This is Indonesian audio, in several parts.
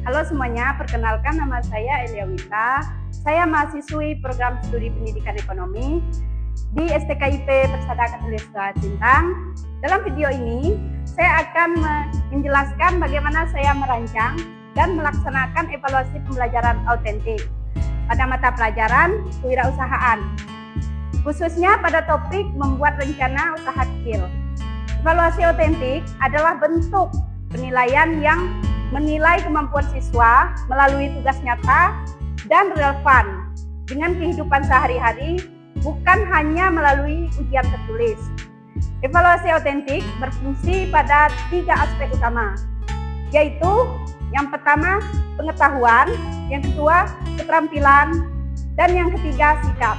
Halo semuanya, perkenalkan nama saya Elia Wita. Saya mahasiswi program studi pendidikan ekonomi di STKIP Persada Katulistiwa Sintang. Dalam video ini, saya akan menjelaskan bagaimana saya merancang dan melaksanakan evaluasi pembelajaran autentik pada mata pelajaran kewirausahaan, khususnya pada topik membuat rencana usaha kecil. Evaluasi autentik adalah bentuk penilaian yang menilai kemampuan siswa melalui tugas nyata dan relevan dengan kehidupan sehari-hari, bukan hanya melalui ujian tertulis. Evaluasi autentik berfungsi pada 3 aspek utama, yaitu yang pertama pengetahuan, yang kedua keterampilan, dan yang ketiga sikap.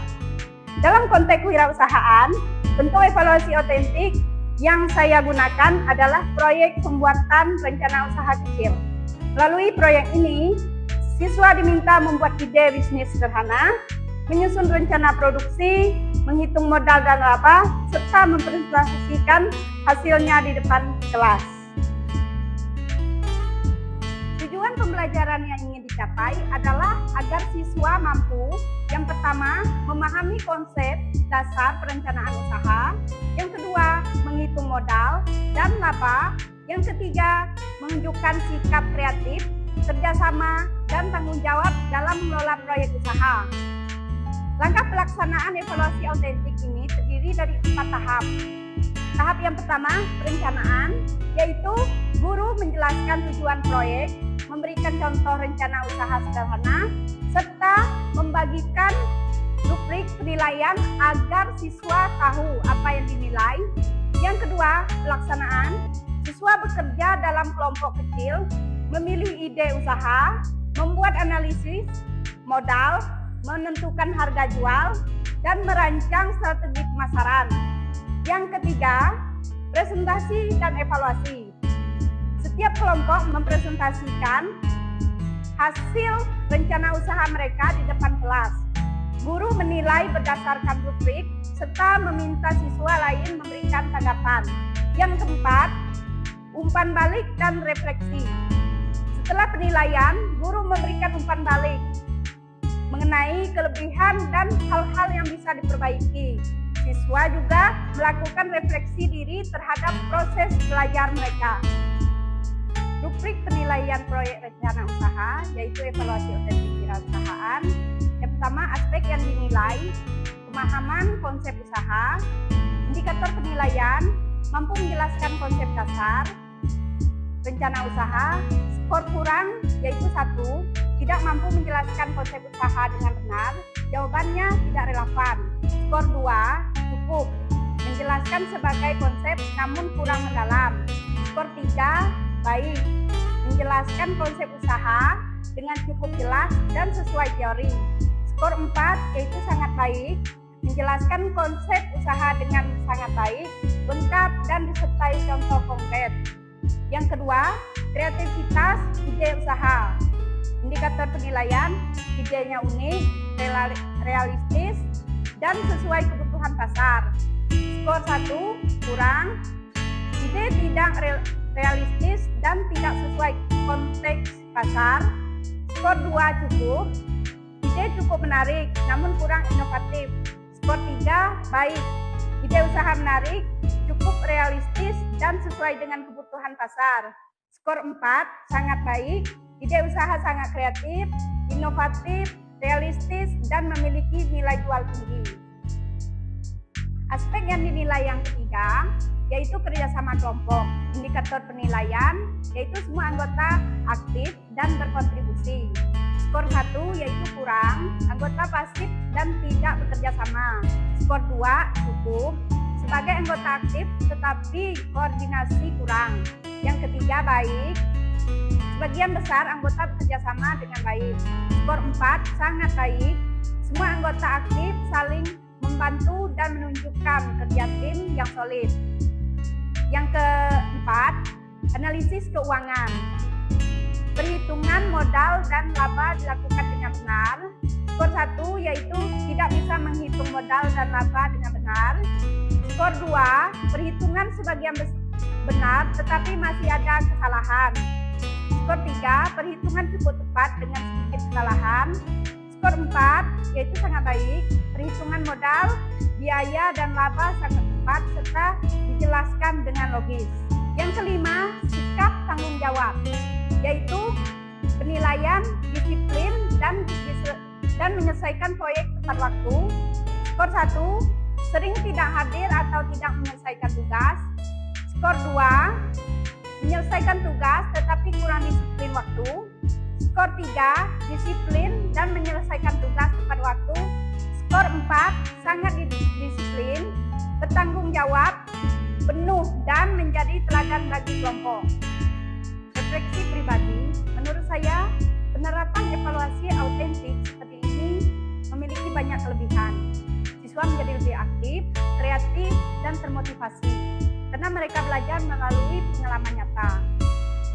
Dalam konteks kewirausahaan, bentuk evaluasi autentik yang saya gunakan adalah proyek pembuatan rencana usaha kecil. Melalui proyek ini, siswa diminta membuat ide bisnis sederhana, menyusun rencana produksi, menghitung modal dan laba, serta mempresentasikan hasilnya di depan kelas. Tujuan pembelajaran yang ingin dicapai adalah agar siswa mampu, yang pertama, memahami konsep dasar perencanaan usaha, yang kedua, menghitung modal dan laba, yang ketiga, menunjukkan sikap kreatif, kerjasama, dan tanggung jawab dalam mengelola proyek usaha. Langkah pelaksanaan evaluasi autentik ini terdiri dari 4 tahap. Tahap yang pertama, perencanaan, yaitu guru menjelaskan tujuan proyek, memberikan contoh rencana usaha sederhana, serta membagikan rubrik penilaian agar siswa tahu apa yang dinilai. Yang kedua, pelaksanaan. Siswa bekerja dalam kelompok kecil, memilih ide usaha, membuat analisis modal, menentukan harga jual, dan merancang strategi pemasaran. Yang ketiga, presentasi dan evaluasi. Setiap kelompok mempresentasikan hasil rencana usaha mereka di depan kelas. Guru menilai berdasarkan rubrik serta meminta siswa lain memberikan tanggapan. Yang keempat, umpan balik dan refleksi. Setelah penilaian, guru memberikan umpan balik mengenai kelebihan dan hal-hal yang bisa diperbaiki. Siswa juga melakukan refleksi diri terhadap proses belajar mereka. Rubrik penilaian proyek rencana usaha, yaitu evaluasi autentik kewirausahaan. Yang pertama, aspek yang dinilai, pemahaman konsep usaha, indikator penilaian, mampu menjelaskan konsep dasar rencana usaha, skor kurang, yaitu 1, tidak mampu menjelaskan konsep usaha dengan benar, jawabannya tidak relevan. Skor 2, cukup, menjelaskan sebagai konsep namun kurang mendalam. Skor 3, baik, menjelaskan konsep usaha dengan cukup jelas dan sesuai teori. Skor 4, yaitu sangat baik, menjelaskan konsep usaha dengan sangat baik, lengkap dan disertai contoh konkret. Yang kedua, kreativitas ide usaha. Indikator penilaian, idenya unik, realistis, dan sesuai kebutuhan pasar. Skor 1, kurang, ide tidak realistis dan tidak sesuai konteks pasar. Skor 2, cukup, ide cukup menarik namun kurang inovatif. Skor 3, baik, ide usaha menarik, cukup realistis dan sesuai dengan kebutuhan pasar. Skor 4, sangat baik, ide usaha sangat kreatif, inovatif, realistis, dan memiliki nilai jual tinggi. Aspek yang dinilai yang ketiga, yaitu kerjasama kelompok. Indikator penilaian, yaitu semua anggota aktif dan berkontribusi. Skor 1, yaitu kurang, anggota pasif dan tidak bekerja sama. Skor 2, cukup, sebagai anggota aktif tetapi koordinasi kurang. Yang ketiga, baik, sebagian besar anggota bekerja sama dengan baik. Skor 4, sangat baik, semua anggota aktif saling membantu dan menunjukkan kerja tim yang solid. Yang keempat, analisis keuangan. Perhitungan modal dan laba dilakukan dengan benar. Skor 1, yaitu tidak bisa menghitung modal dan laba dengan benar. Skor 2, perhitungan sebagian benar tetapi masih ada kesalahan. Skor 3, perhitungan cukup tepat dengan sedikit kesalahan. Skor 4, yaitu sangat baik, perhitungan modal, biaya, dan laba sangat tepat serta dijelaskan dengan logis. Yang kelima, sikap tanggung jawab, yaitu penilaian, disiplin, dan menyelesaikan proyek tepat waktu. Skor 1, sering tidak hadir atau tidak menyelesaikan tugas. Skor 2, menyelesaikan tugas tetapi kurang disiplin waktu. Skor 3, disiplin dan menyelesaikan tugas tepat waktu. Skor 4, sangat disiplin, bertanggung jawab, penuh, dan menjadi teladan bagi kelompok. Refleksi pribadi, menurut saya penerapan evaluasi autentik seperti ini memiliki banyak kelebihan. Siswa menjadi lebih aktif, kreatif, dan termotivasi karena mereka belajar melalui pengalaman nyata.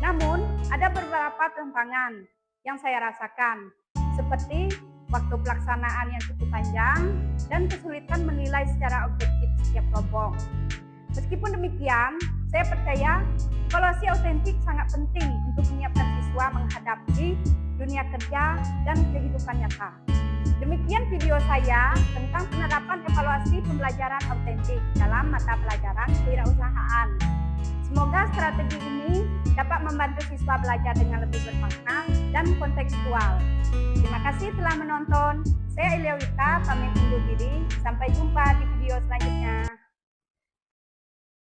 Namun, ada beberapa tantangan yang saya rasakan, seperti waktu pelaksanaan yang cukup panjang dan kesulitan menilai secara objektif setiap kelompok. Meskipun demikian, saya percaya evaluasi autentik sangat penting untuk menyiapkan siswa menghadapi dunia kerja dan kehidupan nyata. Demikian video saya tentang penerapan evaluasi pembelajaran autentik dalam mata pelajaran kewirausahaan. Semoga strategi ini dapat membantu siswa belajar dengan lebih bermakna dan kontekstual. Terima kasih telah menonton. Saya Elia Wita, pamit undur diri. Sampai jumpa di video selanjutnya.